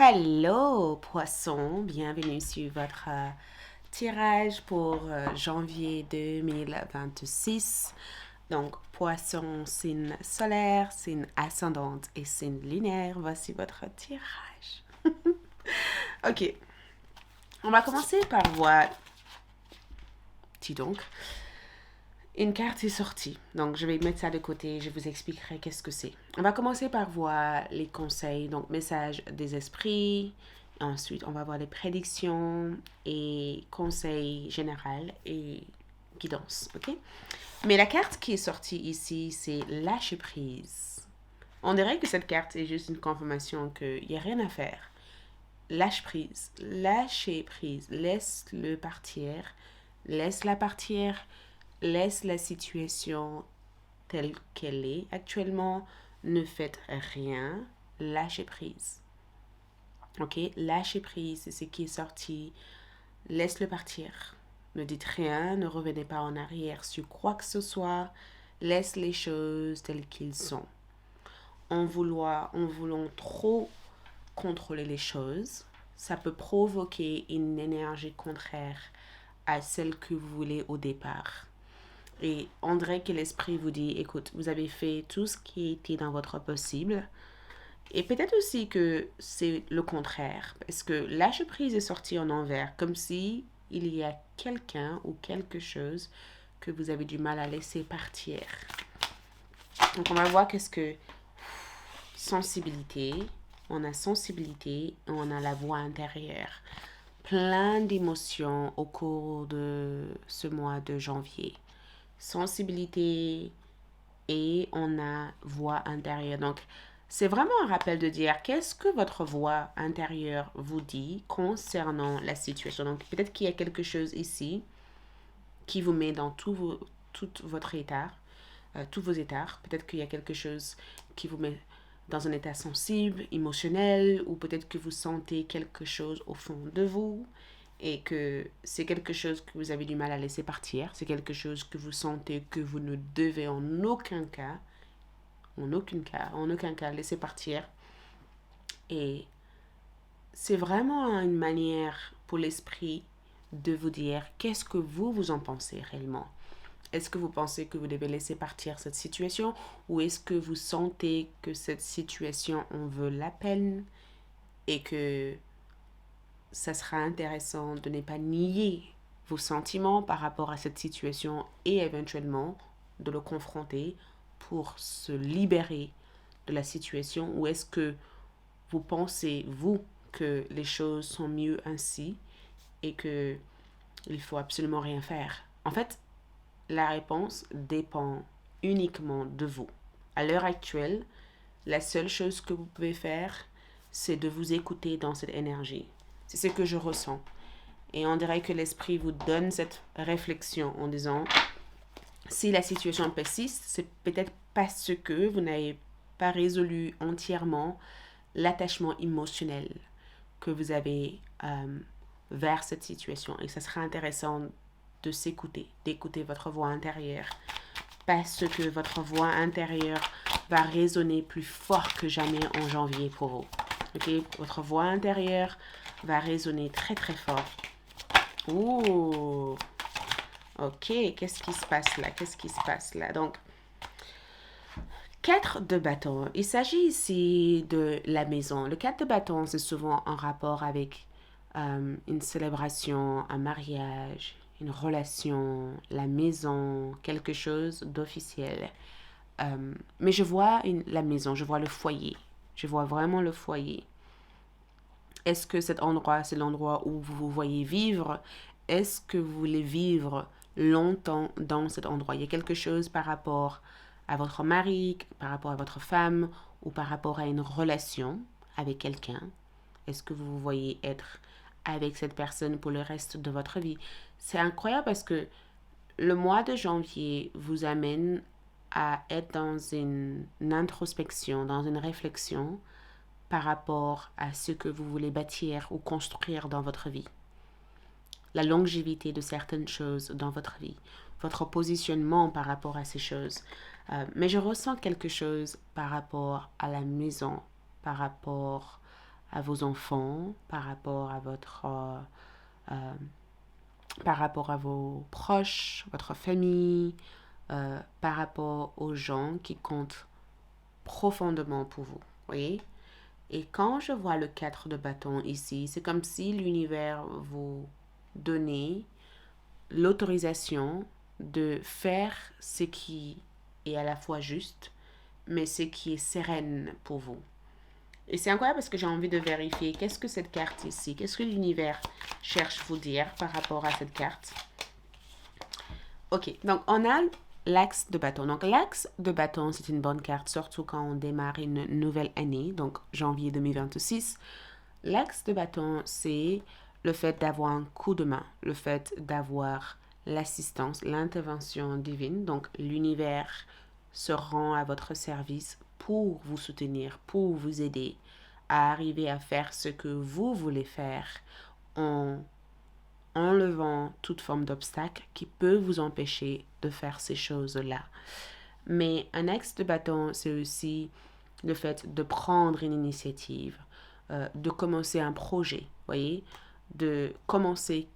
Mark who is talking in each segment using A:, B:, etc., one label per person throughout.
A: Hello, poisson, bienvenue sur votre tirage pour janvier 2026. Donc, poisson, signe solaire, signe ascendante et signe lunaire. Voici votre tirage. Ok, on va commencer par voir. Dis donc, une carte est sortie. Donc, je vais mettre ça de côté. Je vous expliquerai qu'est-ce que c'est. On va commencer par voir les conseils. Donc, message des esprits. Ensuite, on va voir les prédictions et conseils généraux et guidance. OK? Mais la carte qui est sortie ici, c'est lâcher prise. On dirait que cette carte est juste une confirmation qu'il n'y a rien à faire. Lâche prise. Lâcher prise. Laisse-le partir. Laisse-la partir. Laisse la situation telle qu'elle est actuellement. Ne faites rien. Lâchez prise. Ok? Lâchez prise, c'est ce qui est sorti. Laisse-le partir. Ne dites rien, ne revenez pas en arrière sur quoi que ce soit. Laisse les choses telles qu'elles sont. En voulant trop contrôler les choses, ça peut provoquer une énergie contraire à celle que vous voulez au départ. Et on dirait que l'esprit vous dit, écoute, vous avez fait tout ce qui était dans votre possible. Et peut-être aussi que c'est le contraire, parce que lâche prise est sorti en envers, comme si il y a quelqu'un ou quelque chose que vous avez du mal à laisser partir. Donc on va voir qu'est-ce que sensibilité, on a sensibilité et on a la voix intérieure. Plein d'émotions au cours de ce mois de janvier. Sensibilité et on a voix intérieure. Donc, c'est vraiment un rappel de dire qu'est-ce que votre voix intérieure vous dit concernant la situation. Donc, peut-être qu'il y a quelque chose ici qui vous met dans tout votre état, tous vos états. Peut-être qu'il y a quelque chose qui vous met dans un état sensible, émotionnel, ou peut-être que vous sentez quelque chose au fond de vous et que c'est quelque chose que vous avez du mal à laisser partir. C'est quelque chose que vous sentez que vous ne devez en aucun cas en aucun cas laisser partir. Et c'est vraiment une manière pour l'esprit de vous dire qu'est-ce que vous en pensez réellement. Est-ce que vous pensez que vous devez laisser partir cette situation ou est-ce que vous sentez que cette situation en veut la peine et que ça sera intéressant de ne pas nier vos sentiments par rapport à cette situation et éventuellement de le confronter pour se libérer de la situation ou est-ce que vous pensez, vous, que les choses sont mieux ainsi et que il faut absolument rien faire? En fait, la réponse dépend uniquement de vous. À l'heure actuelle, la seule chose que vous pouvez faire, c'est de vous écouter dans cette énergie. C'est ce que je ressens. Et on dirait que l'esprit vous donne cette réflexion en disant, si la situation persiste, c'est peut-être parce que vous n'avez pas résolu entièrement l'attachement émotionnel que vous avez vers cette situation. Et ça sera intéressant de s'écouter, d'écouter votre voix intérieure. Parce que votre voix intérieure va résonner plus fort que jamais en janvier pour vous. Ok, votre voix intérieure va résonner très très fort. Ouh, ok, qu'est-ce qui se passe là? Qu'est-ce qui se passe là? Donc, 4 de bâton. Il s'agit ici de la maison. Le 4 de bâton, c'est souvent en rapport avec une célébration, un mariage, une relation, la maison, quelque chose d'officiel. Mais je vois la maison, je vois le foyer. Je vois vraiment le foyer. Est-ce que cet endroit, c'est l'endroit où vous vous voyez vivre? Est-ce que vous voulez vivre longtemps dans cet endroit? Il y a quelque chose par rapport à votre mari, par rapport à votre femme ou par rapport à une relation avec quelqu'un. Est-ce que vous vous voyez être avec cette personne pour le reste de votre vie? C'est incroyable parce que le mois de janvier vous amène à être dans une introspection, dans une réflexion par rapport à ce que vous voulez bâtir ou construire dans votre vie. La longévité de certaines choses dans votre vie, votre positionnement par rapport à ces choses. Mais je ressens quelque chose par rapport à la maison, par rapport à vos enfants, par rapport à vos proches, votre famille, par rapport aux gens qui comptent profondément pour vous. Voyez? Et quand je vois le 4 de bâton ici, c'est comme si l'univers vous donnait l'autorisation de faire ce qui est à la fois juste, mais ce qui est sereine pour vous. Et c'est incroyable parce que j'ai envie de vérifier qu'est-ce que cette carte ici, qu'est-ce que l'univers cherche vous dire par rapport à cette carte. Ok, donc on a l'axe de bâton. Donc l'axe de bâton, c'est une bonne carte, surtout quand on démarre une nouvelle année, donc janvier 2026. L'axe de bâton, c'est le fait d'avoir un coup de main, le fait d'avoir l'assistance, l'intervention divine. Donc l'univers se rend à votre service pour vous soutenir, pour vous aider à arriver à faire ce que vous voulez faire en enlevant toute forme d'obstacle qui peut vous empêcher de faire ces choses-là. Mais un axe de bâton, c'est aussi le fait de prendre une initiative, de commencer un projet, voyez, de commencer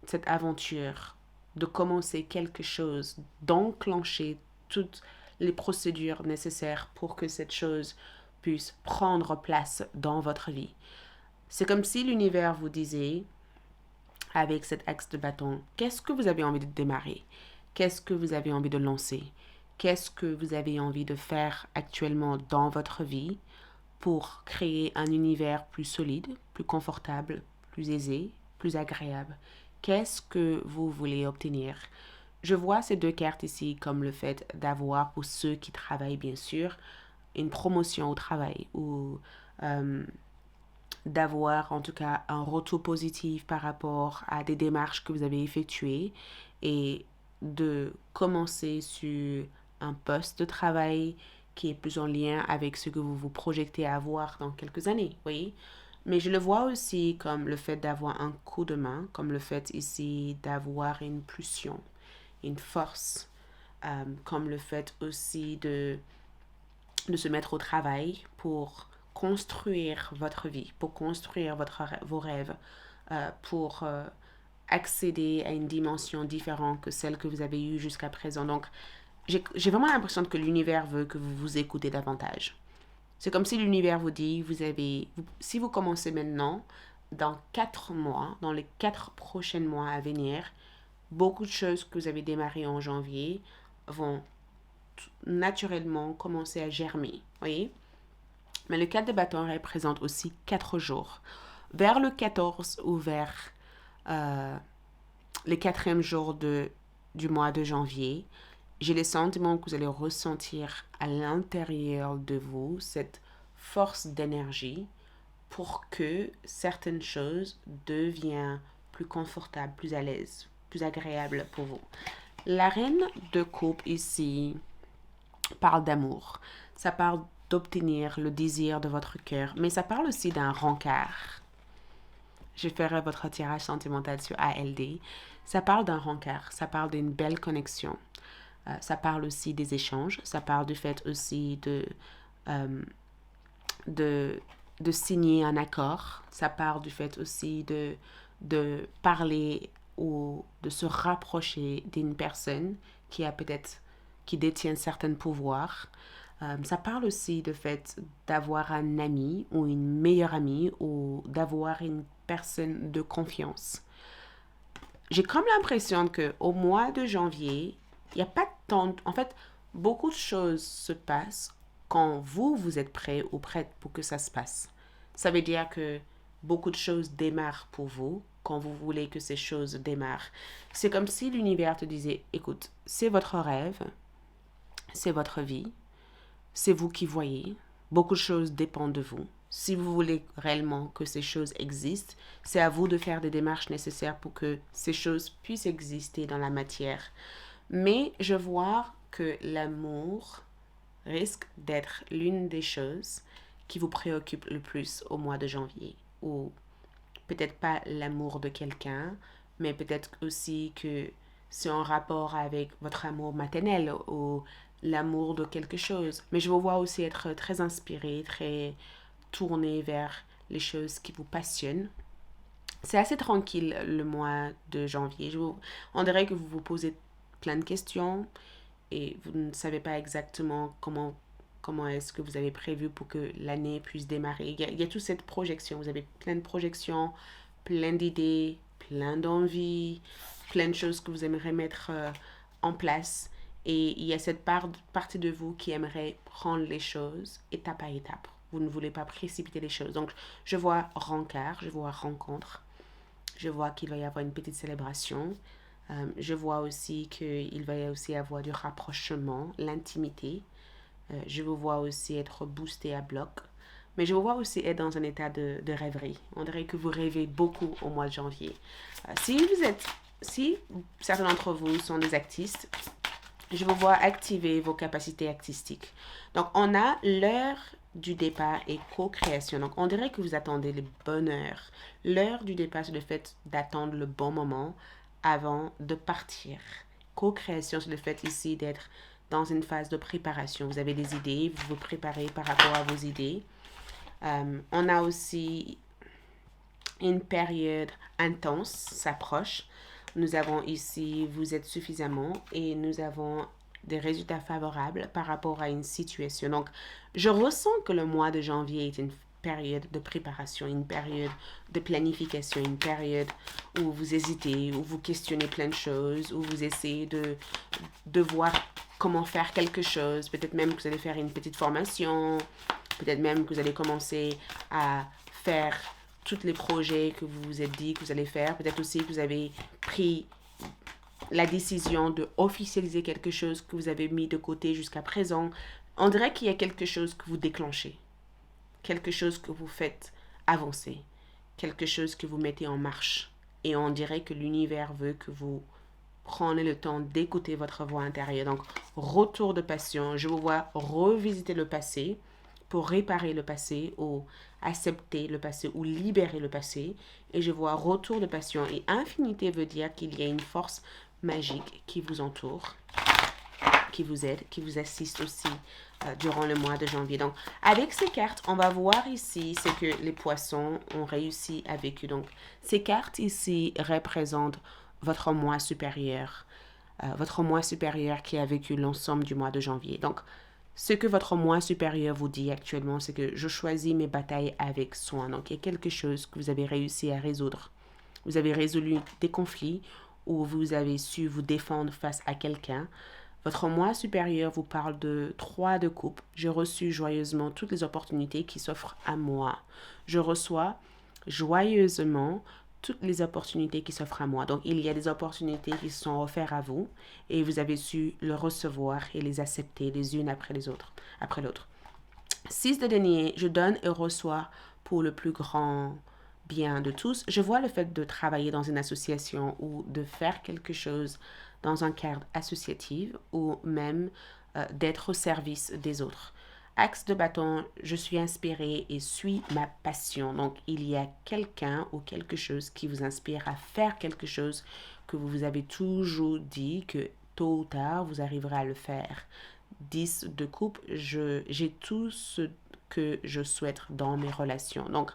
A: cette aventure, de commencer quelque chose, d'enclencher toutes les procédures nécessaires pour que cette chose puisse prendre place dans votre vie. C'est comme si l'univers vous disait, avec cet axe de bâton, qu'est-ce que vous avez envie de démarrer? Qu'est-ce que vous avez envie de lancer? Qu'est-ce que vous avez envie de faire actuellement dans votre vie pour créer un univers plus solide, plus confortable, plus aisé, plus agréable? Qu'est-ce que vous voulez obtenir? Je vois ces deux cartes ici comme le fait d'avoir, pour ceux qui travaillent bien sûr, une promotion au travail ou d'avoir en tout cas un retour positif par rapport à des démarches que vous avez effectuées et de commencer sur un poste de travail qui est plus en lien avec ce que vous vous projetez à avoir dans quelques années, oui. Mais je le vois aussi comme le fait d'avoir un coup de main, comme le fait ici d'avoir une pulsion, une force, comme le fait aussi de se mettre au travail pour construire votre vie, pour construire vos rêves, pour accéder à une dimension différente que celle que vous avez eue jusqu'à présent. Donc, j'ai vraiment l'impression que l'univers veut que vous vous écoutez davantage. C'est comme si l'univers vous dit, si vous commencez maintenant, dans 4 mois, dans les 4 prochains mois à venir, beaucoup de choses que vous avez démarrées en janvier vont naturellement commencer à germer. Voyez? Mais le 4 de bâton représente aussi 4 jours. Vers le 14 ou vers le 4e jour du mois de janvier, j'ai le sentiment que vous allez ressentir à l'intérieur de vous cette force d'énergie pour que certaines choses deviennent plus confortables, plus à l'aise, plus agréables pour vous. La reine de coupe ici parle d'amour. Ça parle d'obtenir le désir de votre cœur, mais ça parle aussi d'un rencard. Je ferai votre tirage sentimental sur ALD. Ça parle d'un rencard, ça parle d'une belle connexion. Ça parle aussi des échanges, ça parle du fait aussi de signer un accord, ça parle du fait aussi de parler ou de se rapprocher d'une personne qui détient certains pouvoirs. Ça parle aussi du fait d'avoir un ami ou une meilleure amie ou d'avoir une personne de confiance. J'ai comme l'impression qu'au mois de janvier, il n'y a pas tant... En fait, beaucoup de choses se passent quand vous êtes prêt ou prête pour que ça se passe. Ça veut dire que beaucoup de choses démarrent pour vous quand vous voulez que ces choses démarrent. C'est comme si l'univers te disait, écoute, c'est votre rêve, c'est votre vie, c'est vous qui voyez, beaucoup de choses dépendent de vous. Si vous voulez réellement que ces choses existent, c'est à vous de faire des démarches nécessaires pour que ces choses puissent exister dans la matière. Mais je vois que l'amour risque d'être l'une des choses qui vous préoccupe le plus au mois de janvier. Ou peut-être pas l'amour de quelqu'un, mais peut-être aussi que c'est en rapport avec votre amour maternel ou l'amour de quelque chose. Mais je vous vois aussi être très inspiré, très tourné vers les choses qui vous passionnent. C'est assez tranquille le mois de janvier. On dirait que vous vous posez plein de questions et vous ne savez pas exactement comment est-ce que vous avez prévu pour que l'année puisse démarrer. Il y a toute cette projection. Vous avez plein de projections, plein d'idées, plein d'envies, plein de choses que vous aimeriez mettre en place. Et il y a cette partie de vous qui aimerait prendre les choses étape à étape. Vous ne voulez pas précipiter les choses. Donc, je vois rencard, je vois rencontre. Je vois qu'il va y avoir une petite célébration. Je vois aussi qu'il va y aussi avoir du rapprochement, l'intimité. Je vous vois aussi être boosté à bloc. Mais je vous vois aussi être dans un état de rêverie. On dirait que vous rêvez beaucoup au mois de janvier. Si certains d'entre vous sont des artistes, je vous vois activer vos capacités artistiques. Donc, on a l'heure du départ et co-création. Donc, on dirait que vous attendez le bonheur. L'heure du départ, c'est le fait d'attendre le bon moment avant de partir. Co-création, c'est le fait ici d'être dans une phase de préparation. Vous avez des idées, vous vous préparez par rapport à vos idées. On a aussi une période intense s'approche. Nous avons ici, vous êtes suffisamment et nous avons des résultats favorables par rapport à une situation. Donc, je ressens que le mois de janvier est une période de préparation, une période de planification, une période où vous hésitez, où vous questionnez plein de choses, où vous essayez de voir comment faire quelque chose. Peut-être même que vous allez faire une petite formation, peut-être même que vous allez commencer à faire tous les projets que vous vous êtes dit que vous allez faire. Peut-être aussi que vous avez pris la décision de officialiser quelque chose que vous avez mis de côté jusqu'à présent. On dirait qu'il y a quelque chose que vous déclenchez, quelque chose que vous faites avancer, quelque chose que vous mettez en marche. Et on dirait que l'univers veut que vous preniez le temps d'écouter votre voix intérieure. Donc, retour de passion. Je vous vois revisiter le passé pour réparer le passé ou accepter le passé ou libérer le passé. Et je vois retour de passion. Et infinité veut dire qu'il y a une force magique qui vous entoure, qui vous aide, qui vous assiste aussi durant le mois de janvier. Donc, avec ces cartes, on va voir ici ce que les poissons ont réussi à vécu. Donc, ces cartes ici représentent votre moi supérieur qui a vécu l'ensemble du mois de janvier. Donc, ce que votre moi supérieur vous dit actuellement, c'est que je choisis mes batailles avec soin. Donc, il y a quelque chose que vous avez réussi à résoudre. Vous avez résolu des conflits ou vous avez su vous défendre face à quelqu'un. Votre moi supérieur vous parle de 3 de coupe. J'ai reçu joyeusement toutes les opportunités qui s'offrent à moi. Je reçois joyeusement toutes les opportunités qui s'offrent à moi. Donc, il y a des opportunités qui sont offertes à vous et vous avez su le recevoir et les accepter les unes après les autres, après l'autre. 6 de denier, je donne et reçois pour le plus grand bien de tous. Je vois le fait de travailler dans une association ou de faire quelque chose dans un cadre associatif ou même d'être au service des autres. Axe de bâton, je suis inspiré et suis ma passion. Donc, il y a quelqu'un ou quelque chose qui vous inspire à faire quelque chose que vous avez toujours dit que tôt ou tard, vous arriverez à le faire. 10 de coupe, j'ai tout ce que je souhaite dans mes relations. Donc,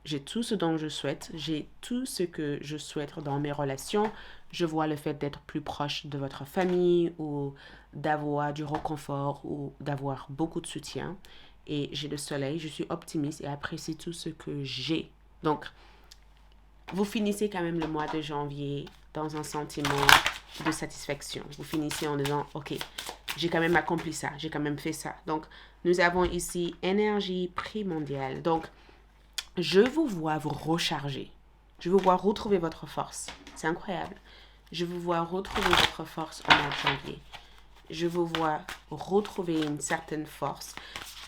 A: j'ai tout ce dont je souhaite, j'ai tout ce que je souhaite dans mes relations. Je vois le fait d'être plus proche de votre famille ou d'avoir du réconfort ou d'avoir beaucoup de soutien. Et j'ai le soleil, je suis optimiste et apprécie tout ce que j'ai. Donc, vous finissez quand même le mois de janvier dans un sentiment de satisfaction. Vous finissez en disant, OK, j'ai quand même accompli ça, j'ai quand même fait ça. Donc, nous avons ici énergie primordiale. Donc, je vous vois vous recharger. Je vous vois retrouver votre force. C'est incroyable. Je vous vois retrouver votre force au mois de janvier. Je vous vois retrouver une certaine force.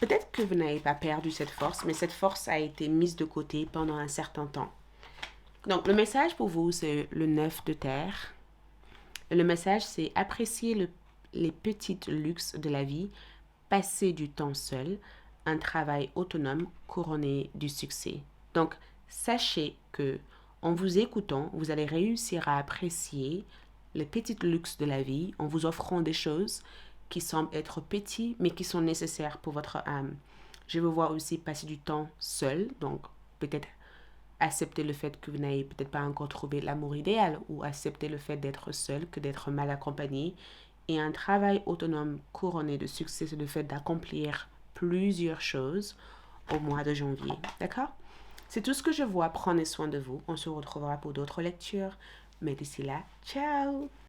A: Peut-être que vous n'avez pas perdu cette force, mais cette force a été mise de côté pendant un certain temps. Donc, le message pour vous, c'est le 9 de terre. Le message, c'est apprécier les petits luxes de la vie, passer du temps seul, un travail autonome couronné du succès. Donc, sachez que en vous écoutant, vous allez réussir à apprécier les petits luxes de la vie en vous offrant des choses qui semblent être petits mais qui sont nécessaires pour votre âme. Je vous vois aussi passer du temps seul, donc peut-être accepter le fait que vous n'avez peut-être pas encore trouvé l'amour idéal ou accepter le fait d'être seul que d'être mal accompagné. Et un travail autonome couronné de succès, c'est le fait d'accomplir plusieurs choses au mois de janvier. D'accord? C'est tout ce que je vois. Prenez soin de vous. On se retrouvera pour d'autres lectures. Mais d'ici là, ciao!